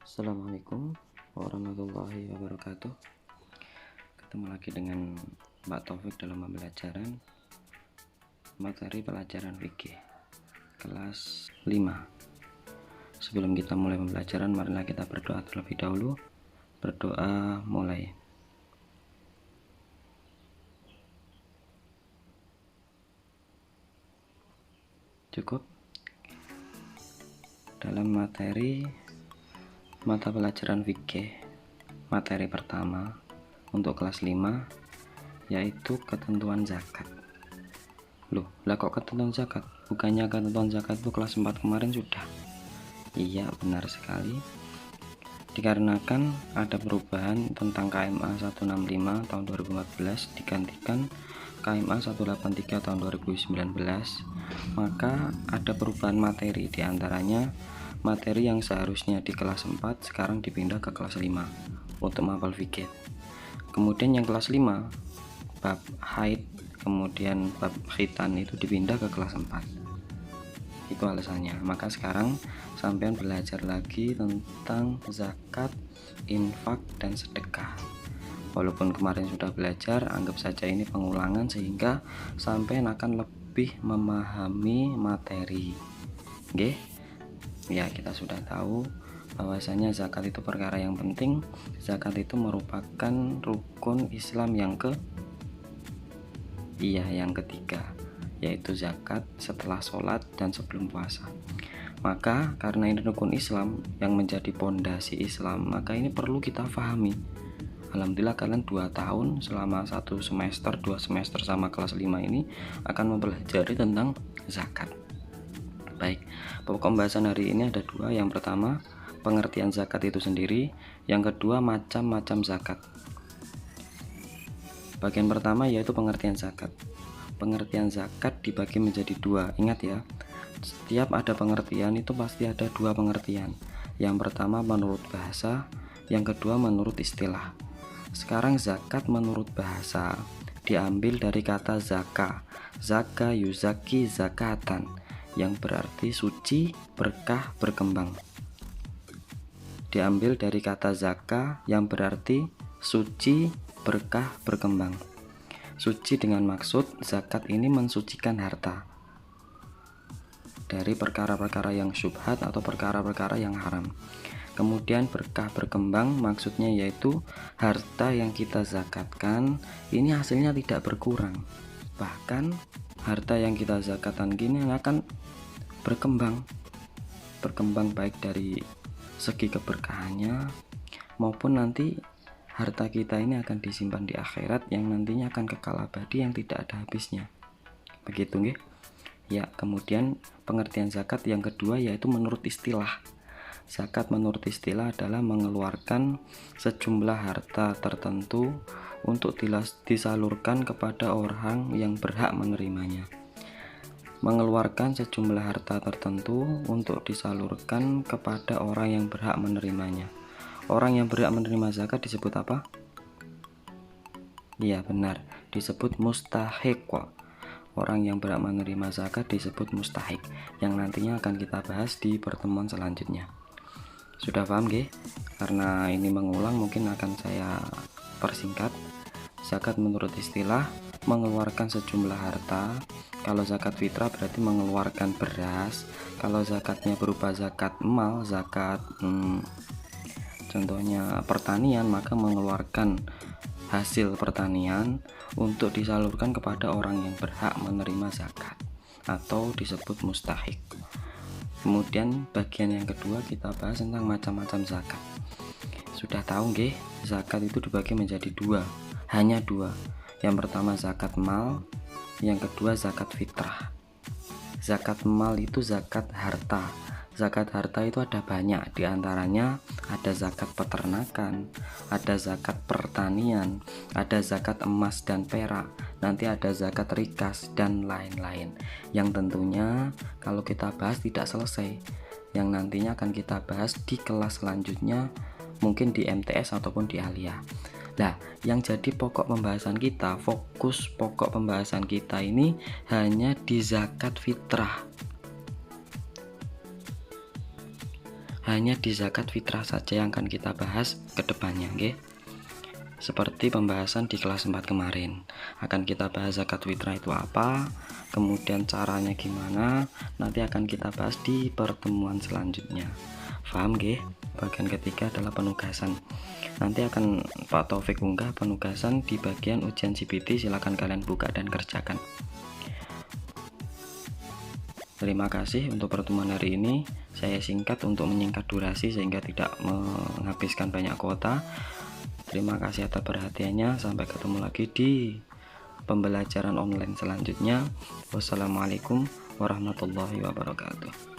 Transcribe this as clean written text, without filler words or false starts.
Assalamualaikum warahmatullahi wabarakatuh. Ketemu lagi dengan Mbak Taufik dalam pembelajaran materi pelajaran fikih kelas 5. Sebelum kita mulai pembelajaran, marilah kita berdoa terlebih dahulu. Berdoa mulai. Cukup. Dalam materi mata pelajaran fikih materi pertama untuk kelas 5 yaitu ketentuan zakat. Loh, lah kok ketentuan zakat? Bukannya ketentuan zakat itu kelas 4 kemarin sudah? Iya, benar sekali. Dikarenakan ada perubahan tentang KMA 165 tahun 2014 digantikan KMA 183 tahun 2019, maka ada perubahan materi, diantaranya materi yang seharusnya di kelas 4 sekarang dipindah ke kelas 5 untuk mapel fikih. Kemudian yang kelas 5 bab haid, kemudian bab khitan itu dipindah ke kelas 4. Itu alasannya. Maka sekarang sampean belajar lagi tentang zakat, infak, dan sedekah. Walaupun kemarin sudah belajar, anggap saja ini pengulangan sehingga sampean akan lebih memahami materi. Oke? Ya, kita sudah tahu bahwasanya zakat itu perkara yang penting. Zakat itu merupakan rukun Islam yang ketiga, yaitu zakat setelah sholat dan sebelum puasa. Maka karena ini rukun Islam yang menjadi pondasi Islam, maka ini perlu kita pahami. Alhamdulillah kalian 2 tahun selama 1 semester, 2 semester sama kelas 5 ini akan mempelajari tentang zakat. Baik, pokok pembahasan hari ini ada 2. Yang pertama, pengertian zakat itu sendiri. Yang kedua, macam-macam zakat. Bagian pertama yaitu pengertian zakat. Pengertian zakat dibagi menjadi 2. Ingat ya, setiap ada pengertian itu pasti ada 2 pengertian. Yang pertama menurut bahasa, yang kedua menurut istilah. Sekarang zakat menurut bahasa diambil dari kata zaka. Zaka yuzaki zakatan, yang berarti suci, berkah, berkembang. Diambil dari kata zaka yang berarti suci, berkah, berkembang. Suci dengan maksud zakat ini mensucikan harta dari perkara-perkara yang syubhat atau perkara-perkara yang haram. Kemudian berkah, berkembang maksudnya yaitu harta yang kita zakatkan ini hasilnya tidak berkurang, bahkan harta yang kita zakatkan gini akan berkembang baik dari segi keberkahannya maupun nanti harta kita ini akan disimpan di akhirat yang nantinya akan kekal abadi yang tidak ada habisnya. Begitu nggih? Ya, kemudian pengertian zakat yang kedua yaitu menurut istilah. Zakat menurut istilah adalah mengeluarkan sejumlah harta tertentu untuk disalurkan kepada orang yang berhak menerimanya. Mengeluarkan sejumlah harta tertentu untuk disalurkan kepada orang yang berhak menerimanya. Orang yang berhak menerima zakat disebut apa? Iya, benar, disebut mustahiq. Orang yang berhak menerima zakat disebut mustahiq, yang nantinya akan kita bahas di pertemuan selanjutnya. Sudah paham nggih? Karena ini mengulang mungkin akan saya persingkat. Zakat menurut istilah mengeluarkan sejumlah harta. Kalau zakat fitrah berarti mengeluarkan beras. Kalau zakatnya berupa zakat mal, zakat contohnya pertanian, maka mengeluarkan hasil pertanian untuk disalurkan kepada orang yang berhak menerima zakat atau disebut mustahiq. Kemudian bagian yang kedua kita bahas tentang macam-macam zakat. Sudah tahu nggih, zakat itu dibagi menjadi 2, hanya 2. Yang pertama zakat mal, yang kedua zakat fitrah. Zakat mal itu zakat harta. Zakat harta itu ada banyak, diantaranya ada zakat peternakan, ada zakat pertanian, ada zakat emas dan perak, nanti ada zakat rikas dan lain-lain, yang tentunya kalau kita bahas tidak selesai, yang nantinya akan kita bahas di kelas selanjutnya, mungkin di MTS ataupun di Aliyah. Nah, yang jadi pokok pembahasan kita, fokus pokok pembahasan kita ini hanya di zakat fitrah, hanya di zakat fitrah saja yang akan kita bahas ke depannya, nggih. Seperti pembahasan di kelas 4 kemarin, akan kita bahas zakat fitrah itu apa, kemudian caranya gimana, nanti akan kita bahas di pertemuan selanjutnya. Paham nggih? Bagian ketiga adalah penugasan. Nanti akan Pak Taufik unggah penugasan di bagian ujian CPT, silakan kalian buka dan kerjakan. Terima kasih untuk pertemuan hari ini. Saya singkat untuk menyingkat durasi sehingga tidak menghabiskan banyak kuota. Terima kasih atas perhatiannya. Sampai ketemu lagi di pembelajaran online selanjutnya. Wassalamualaikum warahmatullahi wabarakatuh.